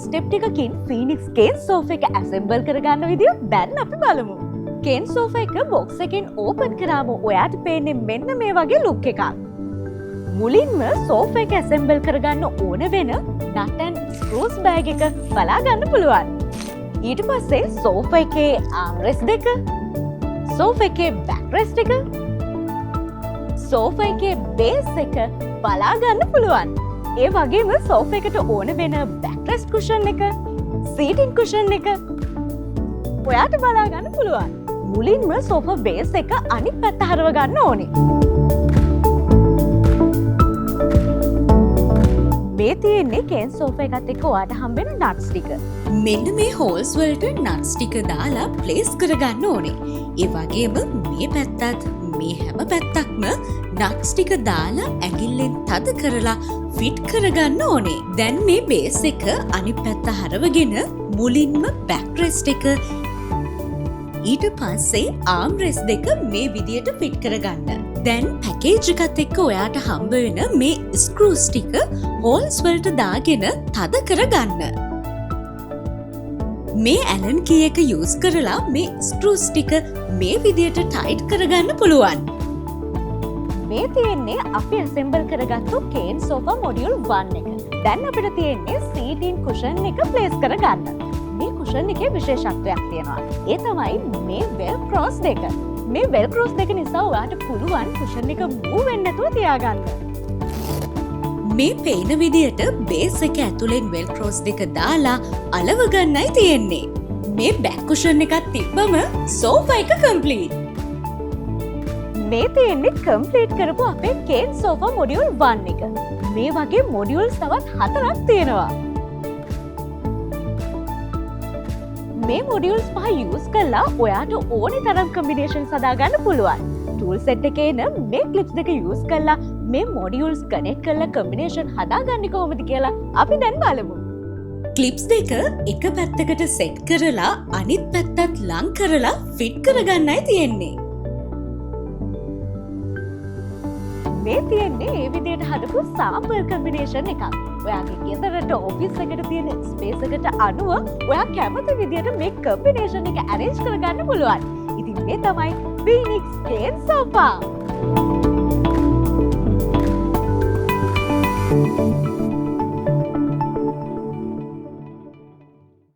Step ටිකකින් Phoenix කේන් sofa එක assemble කරගන්න විදිය දැන් අපි බලමු. කේන් සෝෆා එක බොක්ස් එකෙන් ඕපන් කරාම ඔයාට පේන්නේ මෙන්න මේ වගේ ලුක් එකක්. මුලින්ම සෝෆා එක ඇසෙම්බල් කරගන්න ඕන වෙන නට් ඇන්ඩ් ස්ක්‍රූස් බෑග් එක බලා ගන්න පුළුවන්. ඊට පස්සේ සෝෆා එකේ ආම්රෙස්ට් දෙක, සෝෆා එකේ බෑක්රෙස්ට් එක, සෝෆා එකේ බේස් එක බලා ගන්න පුළුවන්. ඒ වගේම සෝෆා එකට ඕන වෙන බෑක්රෙස්ට් කුෂන් එක, සීටින් කුෂන් එක ඔයාට බලා ගන්න පුළුවන්. මුලින්ම සෝෆා බේස් එක අනිත් පැත්ත හරව ගන්න ඕනේ. මේ තියෙන්නේ කේන් සෝෆා එකත් එක්ක ඔයාට හම්බෙන නට්ස් ටික. මෙන්න මේ හෝල්ස් වලට නට්ස් ටික දාලා ප්ලේස් කරගන්න ඕනේ. ඒ වගේම මේ පැත්තත් මේ හැම පැත්තක්ම නට්ස් ටික දාලා ඇඟිල්ලෙන් තද කරලා ෆිට් කරගන්න ඕනේ. දැන් මේ බේස් එක අනිත් පැත්ත හරවගෙන මුලින්ම බෑක්රෙස්ට් එක ඊට පස්සේ ආම්රෙස් දෙක මේ විදියට ෆිට් කරගන්න. දැන් පැකේජ් එකත් එක්ක ඔයාට හම්බ වෙන මේ ස්ක්‍රූස් ටික හෝල්ස් වලට දාගෙන තද කරගන්න. මේ ඇලන් කී එක යූස් කරලා මේ ස්ක්‍රූස් ටික මේ විදියට ටයිට් කරගන්න පුළුවන්. මේ තියෙන්නේ අපි ඇසෙම්බල් කරගත්තු කේන් සෝෆා මොඩියුල් 1 එක. දැන් අපිට තියෙන්නේ සීටින් කුෂන් එක ප්ලේස් කරගන්න. මේ කුෂන් එකේ විශේෂත්වයක් තියෙනවා. ඒ තමයි මේ වෙල්ක්‍රෝස් දෙක. මේ වෙල්ක්‍රෝස් දෙක නිසා ඔයාට පුළුවන් කුෂන් එක මූව් වෙන්නේ නැතුව තියාගන්න. මේ පේන විදියට බේස් එක ඇතුලෙන් වෙල්ක්‍රෝස් දෙක දාලා අලව ගන්නයි තියෙන්නේ. මේ බෑක් කුෂන් එකක් තිබ්බම සෝෆා එක කම්ප්ලීට්. මේ තියෙන්නේ කම්ප්ලීට් කරපු අපේ කේන් සෝෆා මොඩියුල් 1 එක. මේ වගේ මොඩියුල්ස් තවත් 4ක් තියෙනවා. මේ මොඩියුල්ස් 5 යූස් කරලා ඔයාට ඕනේ තරම් කම්බිනේෂන්ස් හදාගන්න පුළුවන්. ටූල් සෙට් එකේ එන මේ ක්ලිප්ස් දෙක යූස් කරලා මේ මොඩියුල්ස් කනෙක්ට් කරලා කම්බිනේෂන් හදාගන්නේ කොහොමද කියලා අපි දැන් බලමු. ක්ලිප්ස් දෙක එක පැත්තකට සෙට් කරලා අනිත් පැත්තත් ලං කරලා ෆිට් කරගන්නයි තියෙන්නේ. මේ තියෙන්නේ ඒ විදියට හදපු සාම්පල් කම්බිනේෂන් එකක්. ඔයාගේ ගෙදරට ඔෆිස් එකට තියෙන ස්පේස් එකට අනුව ඔයා කැමති විදියට මේ කම්බිනේෂන් එක ඇරේන්ජ් කරගන්න පුළුවන්. ඉතින් මේ තමයි ෆීනික්ස් කේන් සෝෆා.